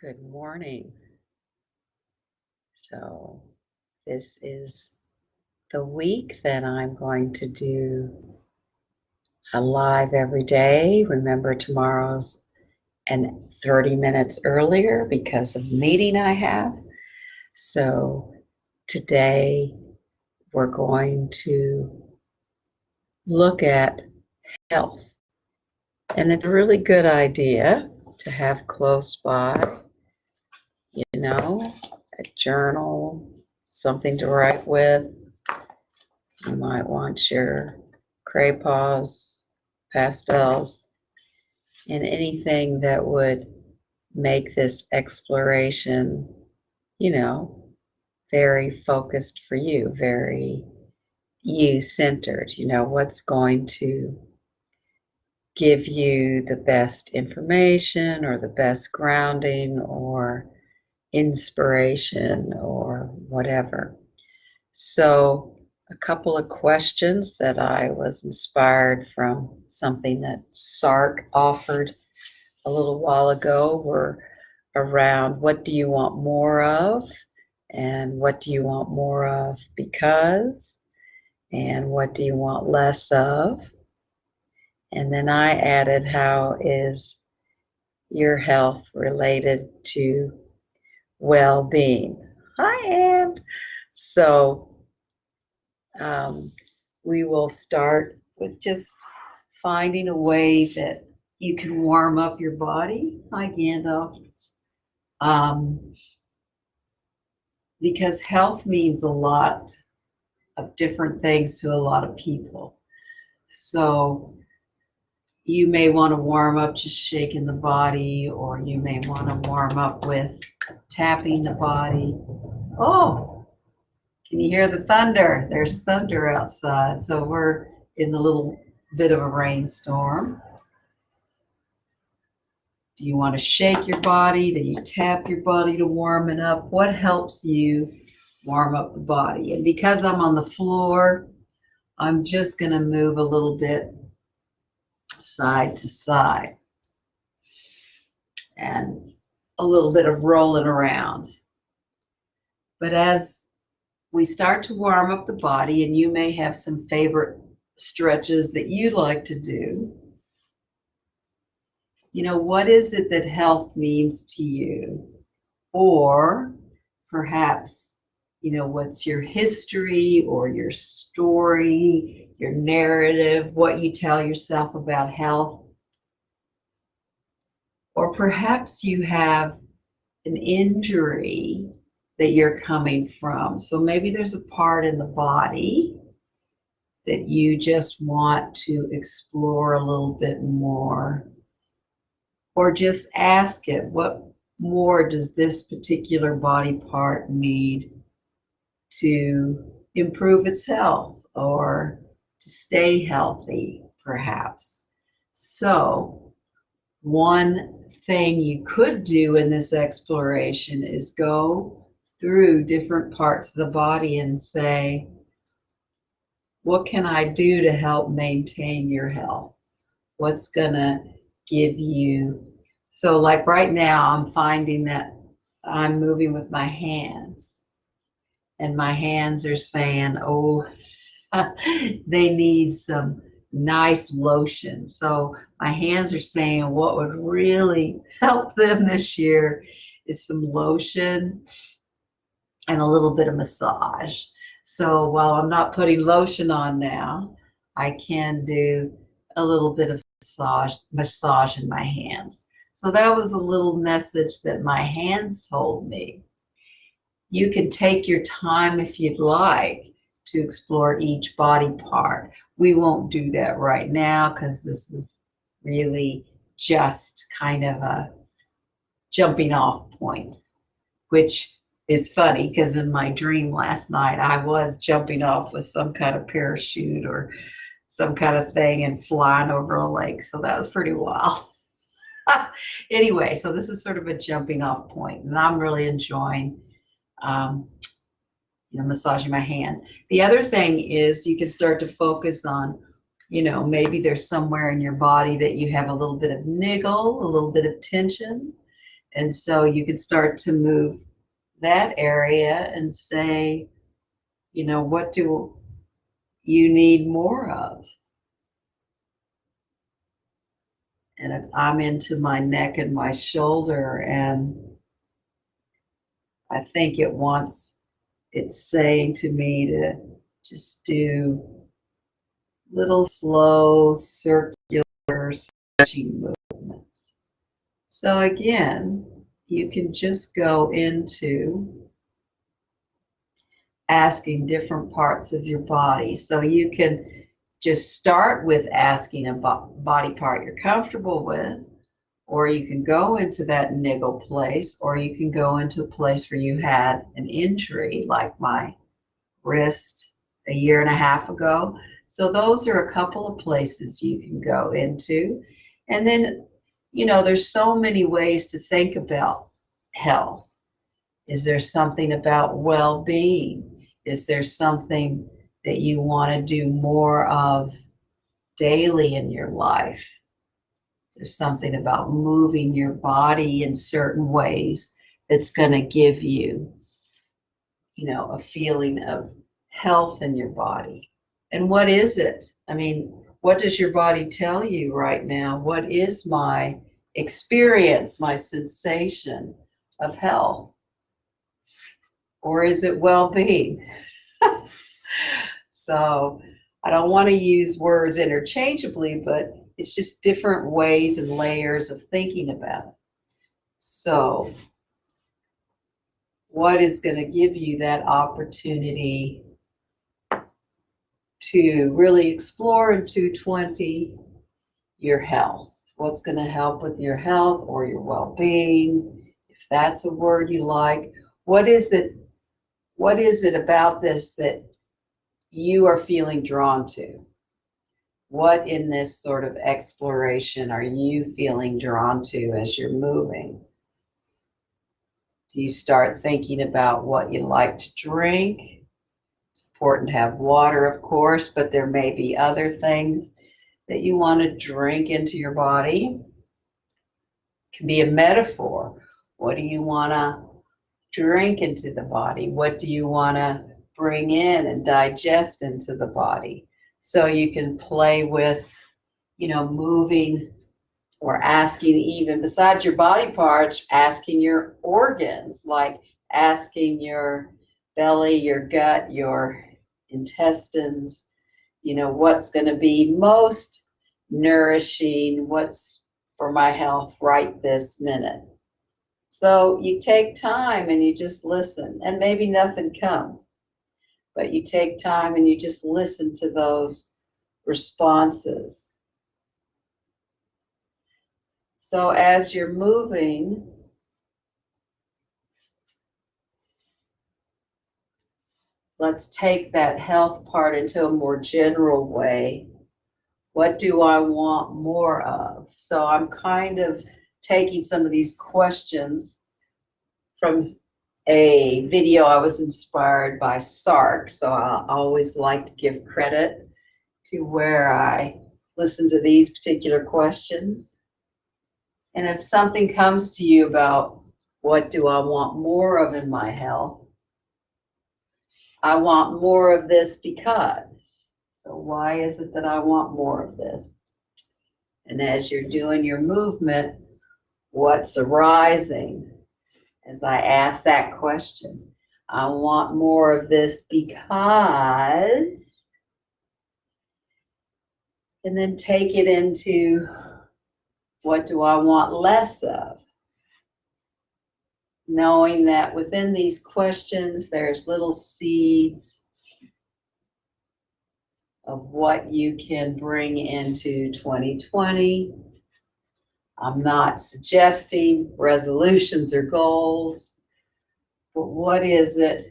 Good morning. So, this is the week that I'm going to do a live every day. Remember, tomorrow's and 30 minutes earlier because of the meeting I have. So, today we're going to look at health. And it's a really good idea to have close by, a journal, something to write with. You might want your crayons, pastels, and anything that would make this exploration, you know, very focused for you, very you-centered. What's going to give you the best information or the best grounding or inspiration or whatever. So, a couple of questions that I was inspired from something that Sark offered a little while ago were around what do you want more of, and what do you want more of because, and what do you want less of. And then I added, how is your health related to well-being? Hi, Ann. So we will start with just finding a way that you can warm up your body. Hi, Gandalf. Because health means a lot of different things to a lot of people. So you may want to warm up just shaking the body, or you may want to warm up with tapping the body. Oh, can you hear the thunder? There's thunder outside. So we're in a little bit of a rainstorm. Do you want to shake your body? Do you tap your body to warm it up? What helps you warm up the body? And because I'm on the floor, I'm just going to move a little bit side to side and a little bit of rolling around. But as we start to warm up the body, and you may have some favorite stretches that you like to do, what is it that health means to you? Or perhaps, what's your history or your story, your narrative, what you tell yourself about health? Or perhaps you have an injury that you're coming from. So maybe there's a part in the body that you just want to explore a little bit more. Or just ask it, what more does this particular body part need to improve its health or to stay healthy, perhaps? So, one thing you could do in this exploration is go through different parts of the body and say, what can I do to help maintain your health? What's going to give you? So like right now, I'm finding that I'm moving with my hands, and my hands are saying, oh, they need some nice lotion. So my hands are saying what would really help them this year is some lotion and a little bit of massage. So while I'm not putting lotion on now, I can do a little bit of massage in my hands. So that was a little message that my hands told me. You can take your time if you'd like to explore each body part. We won't do that right now because this is really just kind of a jumping off point, which is funny because in my dream last night, I was jumping off with some kind of parachute or some kind of thing and flying over a lake. So that was pretty wild. Anyway, so this is sort of a jumping off point, and I'm really enjoying massaging my hand. The other thing is you can start to focus on, maybe there's somewhere in your body that you have a little bit of niggle, a little bit of tension, And so you could start to move that area and say, you know, what do you need more of? And if I'm into my neck and my shoulder, and I think it's saying to me to just do little slow circular stretching movements. So again, you can just go into asking different parts of your body. So you can just start with asking a body part you're comfortable with, or you can go into that niggle place, or you can go into a place where you had an injury, like my wrist a year and a half ago. So those are a couple of places you can go into. And then, you know, there's so many ways to think about health. Is there something about well-being? Is there something that you want to do more of daily in your life? Is there something about moving your body in certain ways that's going to give you, you know, a feeling of health in your body? And what is it? I mean, what does your body tell you right now? What is my experience, my sensation of health? Or is it well-being? So I don't want to use words interchangeably, but it's just different ways and layers of thinking about it. So what is going to give you that opportunity to really explore in 220 your health? What's going to help with your health or your well-being? If that's a word you like, what is it about this that you are feeling drawn to? What in this sort of exploration are you feeling drawn to as you're moving? Do you start thinking about what you like to drink? It's important to have water, of course, but there may be other things that you want to drink into your body. It can be a metaphor. What do you want to drink into the body? What do you want to bring in and digest into the body? So you can play with, you know, moving or asking, even besides your body parts, asking your organs, like asking your belly, your gut, your intestines, you know, what's going to be most nourishing, what's for my health right this minute. So you take time and you just listen, and maybe nothing comes, but you take time and you just listen to those responses. So as you're moving, let's take that health part into a more general way. What do I want more of? So I'm kind of taking some of these questions from a video. I was inspired by Sark, so I always like to give credit to where I listen to these particular questions. And if something comes to you about what do I want more of in my health, I want more of this because. So why is it that I want more of this? And as you're doing your movement, what's arising as I ask that question? I want more of this because, and then take it into what do I want less of? Knowing that within these questions, there's little seeds of what you can bring into 2020. I'm not suggesting resolutions or goals, but what is it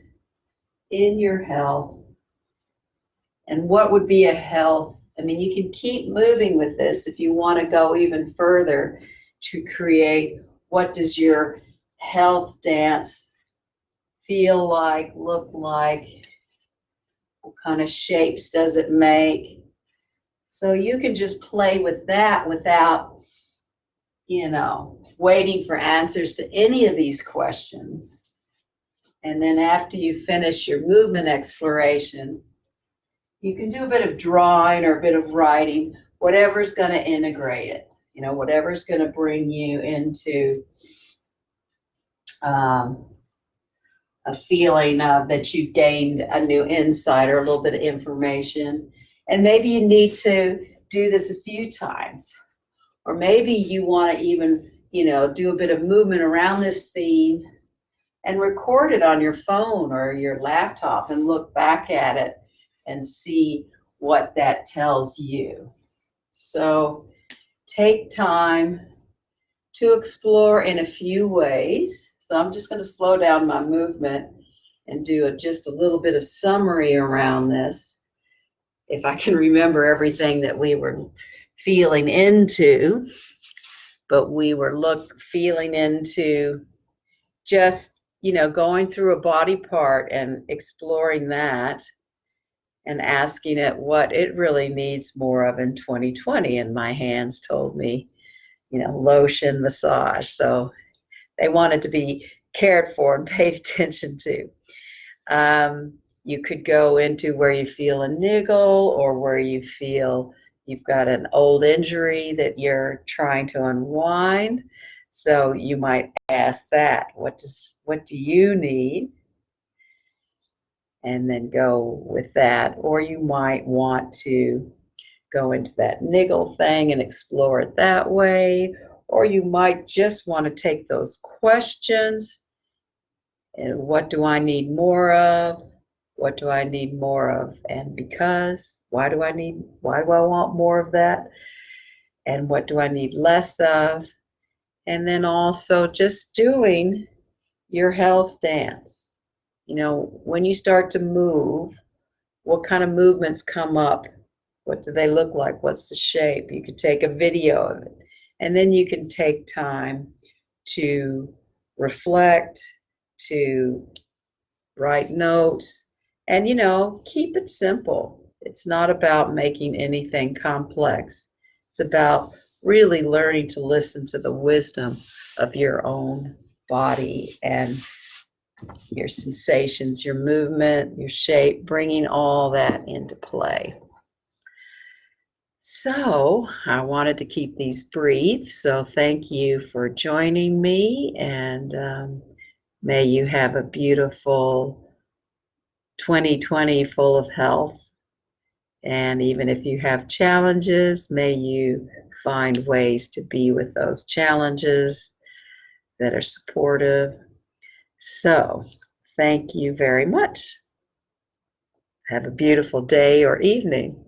in your health? And what would be a health? I mean, you can keep moving with this if you want to go even further to create what does your health dance feel like, look like? What kind of shapes does it make? So you can just play with that without waiting for answers to any of these questions. And then after you finish your movement exploration, you can do a bit of drawing or a bit of writing, whatever's going to integrate it, whatever's going to bring you into a feeling of that you've gained a new insight or a little bit of information. And maybe you need to do this a few times. Or maybe you want to even, do a bit of movement around this theme and record it on your phone or your laptop and look back at it and see what that tells you. So take time to explore in a few ways. So I'm just going to slow down my movement and do just a little bit of summary around this. If I can remember everything that we were feeling into, but we were feeling into just, going through a body part and exploring that and asking it what it really needs more of in 2020. And my hands told me, lotion, massage. So they wanted to be cared for and paid attention to. You could go into where you feel a niggle or where you feel you've got an old injury that you're trying to unwind. So you might ask that, what do you need? And then go with that. Or you might want to go into that niggle thing and explore it that way. Or you might just want to take those questions and what do I need more of? What do I need more of? And because, why do I want more of that? And what do I need less of? And then also just doing your health dance. When you start to move, what kind of movements come up? What do they look like? What's the shape? You could take a video of it. And then you can take time to reflect, to write notes, and, keep it simple. It's not about making anything complex. It's about really learning to listen to the wisdom of your own body and your sensations, your movement, your shape, bringing all that into play. So I wanted to keep these brief. So thank you for joining me, and may you have a beautiful 2020 full of health. And even if you have challenges, may you find ways to be with those challenges that are supportive. So thank you very much. Have a beautiful day or evening.